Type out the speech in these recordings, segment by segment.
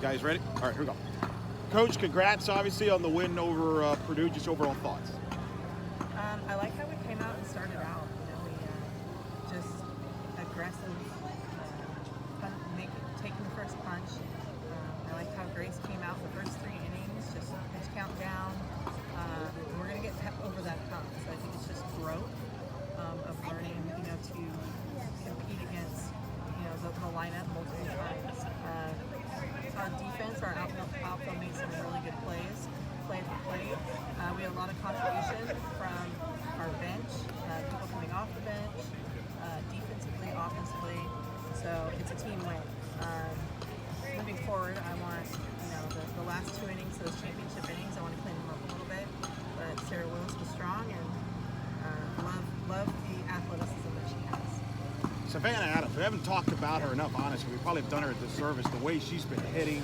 Guys ready? All right, here we go. Coach, congrats, obviously, on the win over Purdue. Just overall thoughts. I like how we came out and started out. We just aggressive, taking the first punch. I like how Grace came out the first 3 innings, just pitch count down. We're going to get over that hump. So I think it's just growth of learning, to compete against, the lineup multiple times. Our defense, our outfield made some really good plays, play for play. We had a lot of contribution from our bench, people coming off the bench, defensively, offensively. So it's a team win. Moving forward, I want, the last 2 innings, those championship innings, I want to clean them up a little bit. But Sarah Willis was strong, and love the athleticism that she has. Savannah Adams, we haven't talked about her enough, honestly. We probably have done her a disservice. The way she's been hitting,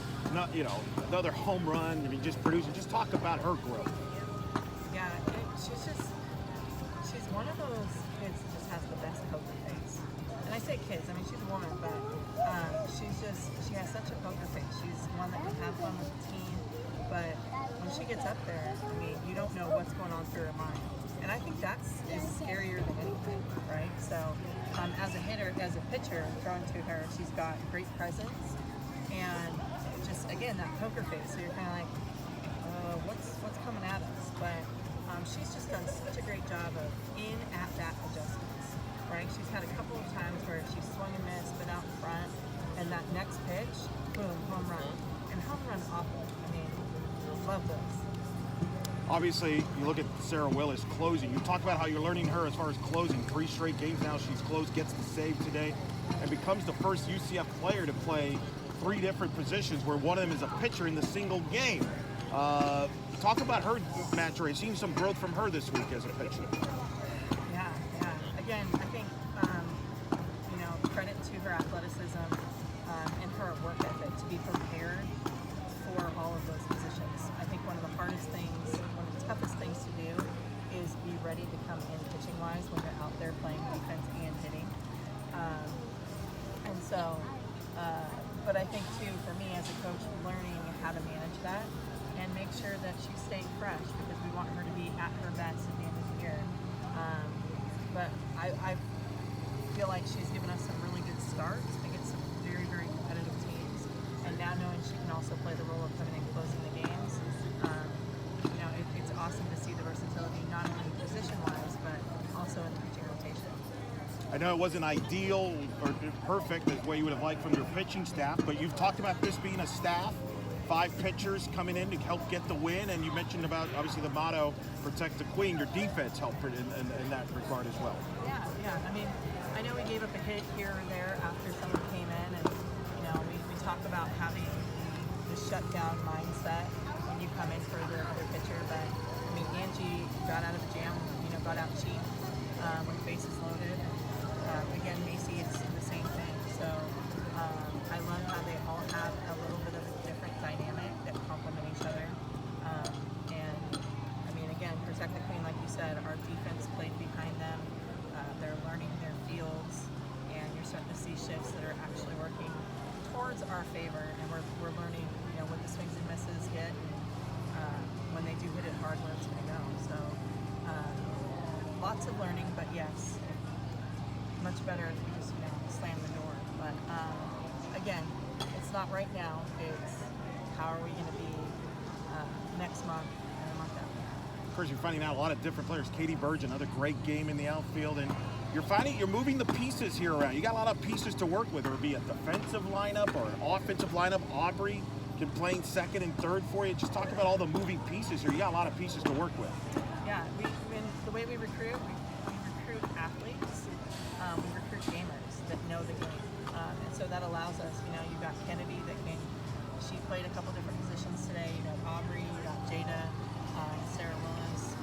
another home run, just producing. Just talk about her growth. Yeah, she's one of those kids that just has the best poker face. And I say kids, she's a woman, but she has such a poker face. She's one that can have fun with the team, but when she gets up there, you don't know what's going on through her mind. And I think that's scarier than anything, right? So as a hitter, as a pitcher, throwing to her, she's got great presence and just, again, that poker face. So you're kind of like, what's coming at us? But she's just done such a great job of in-at-bat adjustments, right? She's had a couple of times where she's swung and missed, been out in front, and that next pitch, boom, home run. And home run awful. Love those. Obviously, you look at Sarah Willis closing. You talk about how you're learning her as far as closing. 3 straight games now she's closed, gets the save today, and becomes the first UCF player to play 3 different positions, where one of them is a pitcher in the single game. Talk about her maturation. Seeing some growth from her this week as a pitcher. Yeah. Again, I think, credit to her athleticism and her work ethic to be prepared for all of those positions. I think one of the hardest things, one of the toughest things to do is be ready to come in pitching-wise when you're out there playing defense and hitting. But I think too, for me as a coach, learning how to manage that and make sure that she's staying fresh, because we want her to be at her best at the end of the year. But I feel like she's given us some really good starts against some very, very competitive teams. And now knowing she can also play the role of coming in closing the games, it's awesome to see the versatility, not only position-wise, but also in the pitching rotation. I know it wasn't ideal or perfect as way you would have liked from your pitching staff, but you've talked about this being a staff, 5 pitchers coming in to help get the win, and you mentioned about, obviously, the motto, protect the queen. Your defense helped in that regard as well. Yeah. I know we gave up a hit here or there after someone came in, and we talked about having the shutdown mindset when you come in for the other pitcher. But Angie got out of the jam, got out cheap when the bases loaded. Again, Macy, it's the same thing. So I love how they all have a little bit of a different dynamic that complement each other. Again, protect the queen, like you said. Our defense played behind them. They're learning their fields, and you're starting to see shifts that are actually working towards our favor. And we're learning, what the swings and misses get, and when they do hit it hard, where it's going to go. So lots of learning, but yes, much better if you just slam the door. But again, it's not right now. It's how are we going to be next month and a month after. Of course, you're finding out a lot of different players. Katie Burge, another great game in the outfield, and you're moving the pieces here around. You got a lot of pieces to work with, or be a defensive lineup or an offensive lineup. Aubrey can play second and third for you. Just talk about all the moving pieces here. You got a lot of pieces to work with. Yeah, the way we recruit athletes. We recruit gamers that know the game, and so that allows us. You've got Kennedy she played a couple different positions today. You got Aubrey, you got Jada, Sarah Willis.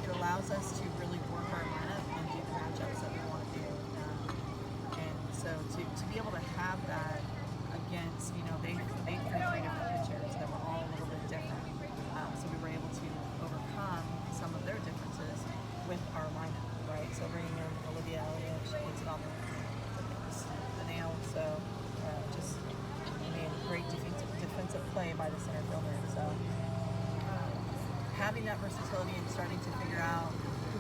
It allows us to really work our lineup and do the matchups that we want to do. And so to be able to have that against, they threw 3 different pitchers that were all a little bit different. So we were able to overcome some of their differences with our lineup, right? So bringing in Olivia Elliott, she hits it on the nail. So just day by the center fielder. So having that versatility and starting to figure out who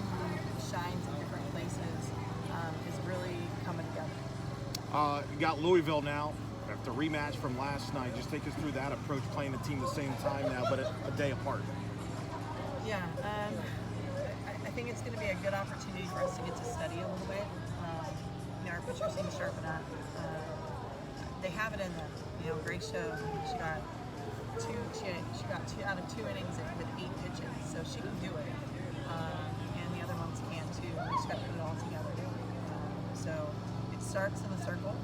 shines in different places is really coming together. You got Louisville now. After rematch from last night, just take us through that approach, playing the team the same time now, but a day apart. Yeah, I think it's going to be a good opportunity for us to get to study a little bit. Our pitchers seem to sharpen up. They have it in them. Grace showed she got two out of 2 innings with 8 pitches, so she can do it. And the other ones can too. We just got to put it all together. So it starts in the circle,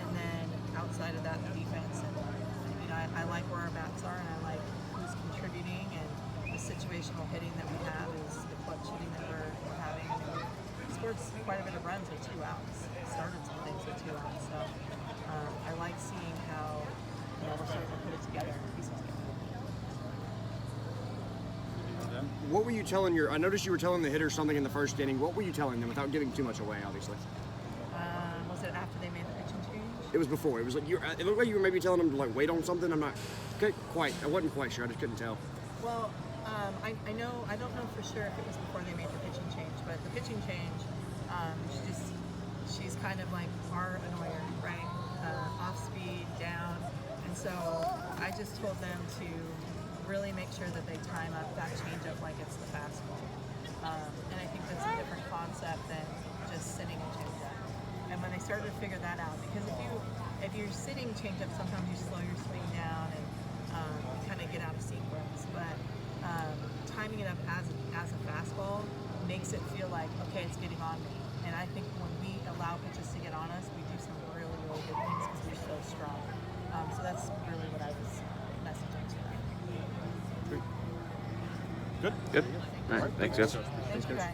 and then outside of that, the defense. And I like where our bats are, and I like who's contributing, and the situational hitting that we have is the clutch hitting that we're having. We scored quite a bit of runs with 2 outs. Started some things with 2 outs. So I like seeing how we're starting to put it together, pieces together. What were you telling I noticed you were telling the hitters something in the first inning. What were you telling them without giving too much away, obviously? Was it after they made the pitching change? It was before. It was like it looked like you were maybe telling them to wait on something. I'm not quite. I wasn't quite sure. I just couldn't tell. Well, I don't know for sure if it was before they made the pitching change, but the pitching change, she's kind of like our annoyer, right? Off speed, down, and so I just told them to really make sure that they time up that changeup like it's the fastball. And I think that's a different concept than just sitting a changeup. And when they started to figure that out, because if you're sitting changeup, sometimes you slow your swing down and kind of get out of sequence. But timing it up as a fastball makes it feel like, okay, it's getting on me. And I think when we allow pitches to get on us, we do some really, really good things because we're so strong. So that's really what I was messaging to them. Good. Good. All right. Thanks, guys. Thank you, guys.